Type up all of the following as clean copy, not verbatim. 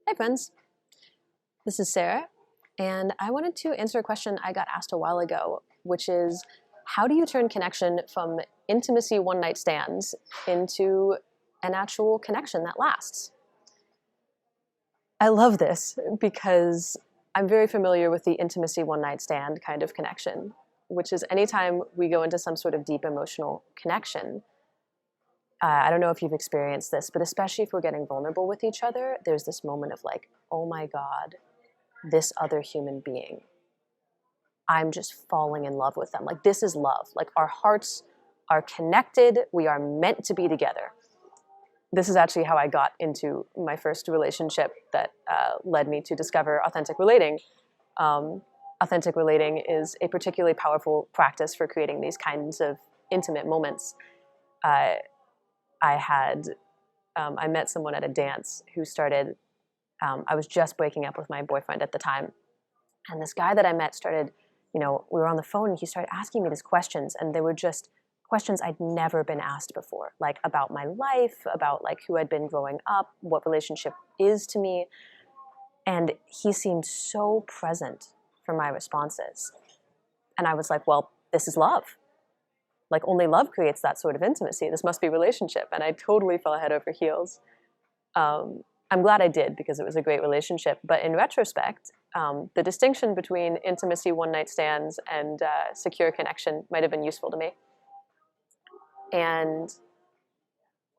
Hi friends, this is Sarah, and I wanted to answer a question I got asked a while ago, which is, how do you turn connection from intimacy one-night stands into an actual connection that lasts? I love this because I'm very familiar with the intimacy one-night stand kind of connection, which is anytime we go into some sort of deep emotional connection. I don't know if you've experienced this, but especially if we're getting vulnerable with each other, there's this moment of like, oh my God, this other human being. I'm just falling in love with them. Like, this is love. Like, our hearts are connected. We are meant to be together. This is actually how I got into my first relationship that led me to discover authentic relating. Authentic relating is a particularly powerful practice for creating these kinds of intimate moments. I met someone at a dance who started, I was just breaking up with my boyfriend at the time. And this guy that I met started, we were on the phone and he started asking me these questions, and they were just questions I'd never been asked before, like about my life, about like who I'd been growing up, what relationship is to me. And he seemed so present for my responses. And I was like, well, this is love. Like, only love creates that sort of intimacy. This must be relationship. And I totally fell head over heels. I'm glad I did, because it was a great relationship. But in retrospect, the distinction between intimacy one-night stands and secure connection might have been useful to me. And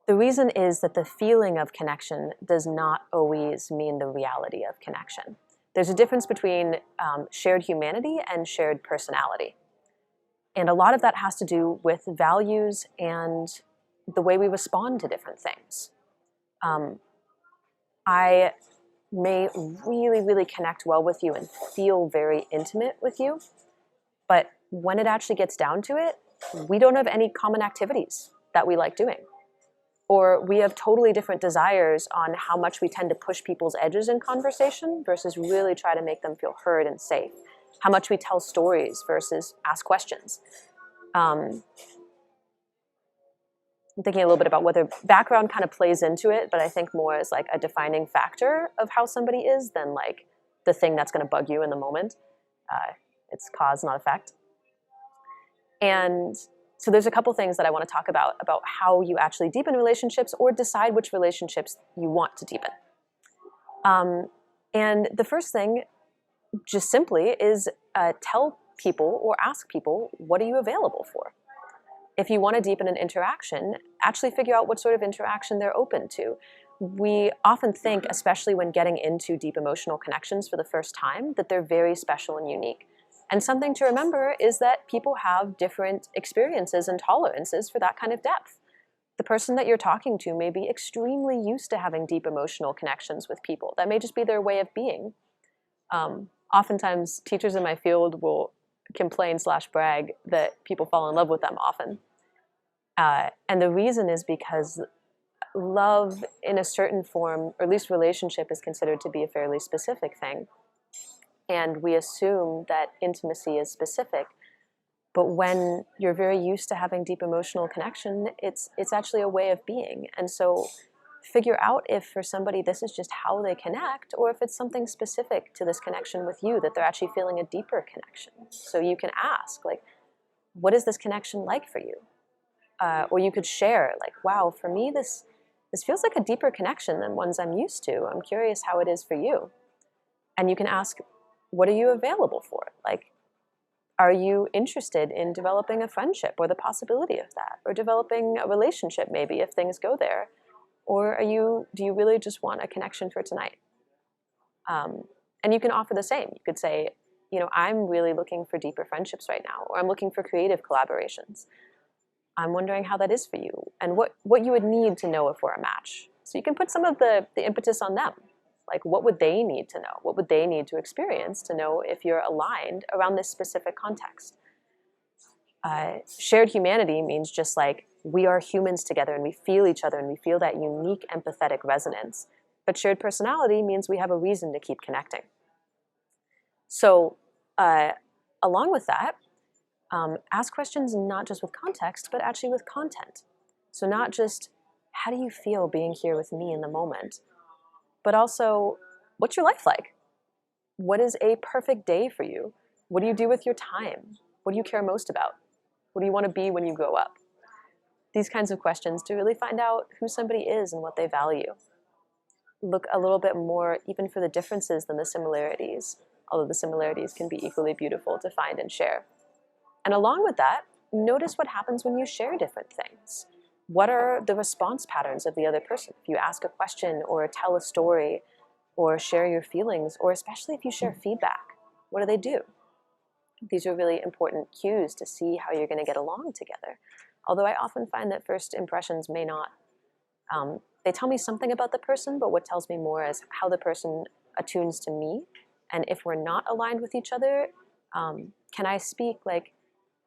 the reason is that the feeling of connection does not always mean the reality of connection. There's a difference between shared humanity and shared personality. And a lot of that has to do with values and the way we respond to different things. I may really, really connect well with you and feel very intimate with you, but when it actually gets down to it, we don't have any common activities that we like doing. Or we have totally different desires on how much we tend to push people's edges in conversation versus really try to make them feel heard and safe. How much we tell stories versus ask questions. I'm thinking a little bit about whether background kind of plays into it, but I think more as like a defining factor of how somebody is than like the thing that's going to bug you in the moment. It's cause, not effect. And so there's a couple things that I want to talk about how you actually deepen relationships or decide which relationships you want to deepen. And the first thing, just simply, is tell people or ask people, what are you available for? If you want to deepen an interaction, actually figure out what sort of interaction they're open to. We often think, especially when getting into deep emotional connections for the first time, that they're very special and unique. And something to remember is that people have different experiences and tolerances for that kind of depth. The person that you're talking to may be extremely used to having deep emotional connections with people. That may just be their way of being. Oftentimes, teachers in my field will complain/brag that people fall in love with them often. And the reason is because love in a certain form, or at least relationship, is considered to be a fairly specific thing. And we assume that intimacy is specific. But when you're very used to having deep emotional connection, it's actually a way of being. And so figure out if for somebody this is just how they connect, or if it's something specific to this connection with you, that they're actually feeling a deeper connection. So you can ask, like, what is this connection like for you? Or you could share, like, wow, for me this feels like a deeper connection than ones I'm used to. I'm curious how it is for you. And you can ask, what are you available for? Like, are you interested in developing a friendship or the possibility of that? Or developing a relationship, maybe, if things go there? Or do you really just want a connection for tonight? And you can offer the same. You could say, I'm really looking for deeper friendships right now, or I'm looking for creative collaborations. I'm wondering how that is for you, and what you would need to know if we're a match. So you can put some of the impetus on them. Like, what would they need to know? What would they need to experience to know if you're aligned around this specific context? Shared humanity means just like we are humans together and we feel each other and we feel that unique empathetic resonance. But shared personality means we have a reason to keep connecting. So along with that, ask questions not just with context, but actually with content. So not just, how do you feel being here with me in the moment? But also, What's your life like? What is a perfect day for you? What do you do with your time? What do you care most about? What do you want to be when you grow up? These kinds of questions to really find out who somebody is and what they value. Look a little bit more even for the differences than the similarities, although the similarities can be equally beautiful to find and share. And along with that, notice what happens when you share different things. What are the response patterns of the other person? If you ask a question or tell a story or share your feelings, or especially if you share feedback, what do they do? These are really important cues to see how you're going to get along together. Although I often find that first impressions may not, they tell me something about the person, but what tells me more is how the person attunes to me. And if we're not aligned with each other, can I speak like,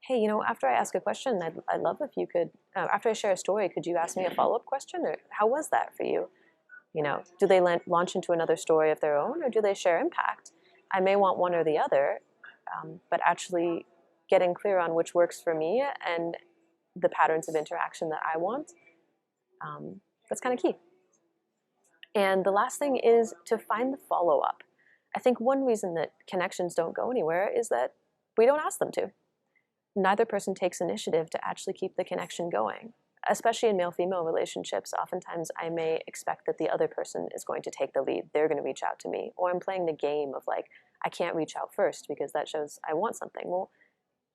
hey, you know, after I ask a question, I'd love if you could, after I share a story, could you ask me a follow-up question? Or how was that for you? You know, do they launch into another story of their own, or do they share impact? I may want one or the other, but actually getting clear on which works for me and the patterns of interaction that I want, that's kind of key. And the last thing is to find the follow-up. I think one reason that connections don't go anywhere is that we don't ask them to. Neither person takes initiative to actually keep the connection going. Especially in male-female relationships, oftentimes I may expect that the other person is going to take the lead. They're going to reach out to me. Or I'm playing the game of like, I can't reach out first because that shows I want something. Well,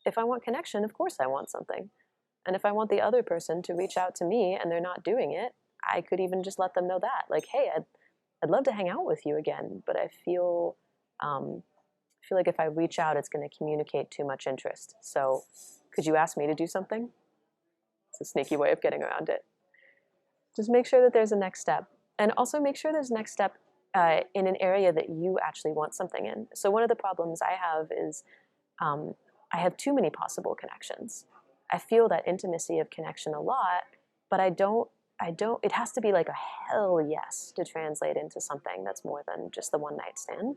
if I want connection, of course I want something. And if I want the other person to reach out to me and they're not doing it, I could even just let them know that. Like, hey, I'd love to hang out with you again, but I feel like if I reach out, it's going to communicate too much interest. So could you ask me to do something? It's a sneaky way of getting around it. Just make sure that there's a next step. And also make sure there's a next step in an area that you actually want something in. So one of the problems I have is I have too many possible connections. I feel that intimacy of connection a lot, but I don't, it has to be like a hell yes to translate into something that's more than just the one night stand.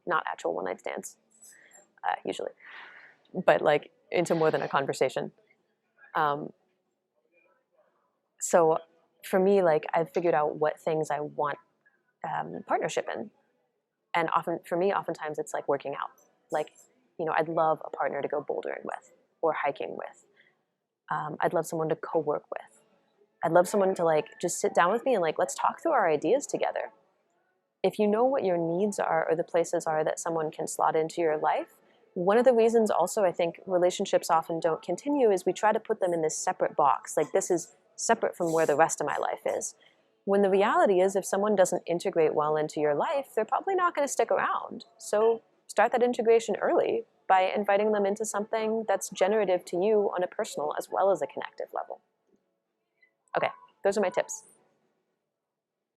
Not actual one night stands, usually, but like into more than a conversation. So for me, like I've figured out what things I want partnership in. And oftentimes it's like working out. Like, you know, I'd love a partner to go bouldering with or hiking with. I'd love someone to co-work with. I'd love someone to like just sit down with me and like, let's talk through our ideas together. If you know what your needs are or the places are that someone can slot into your life, one of the reasons also I think relationships often don't continue is we try to put them in this separate box. Like this is separate from where the rest of my life is. When the reality is if someone doesn't integrate well into your life, they're probably not going to stick around. So start that integration early by inviting them into something that's generative to you on a personal as well as a connective level. Okay, those are my tips.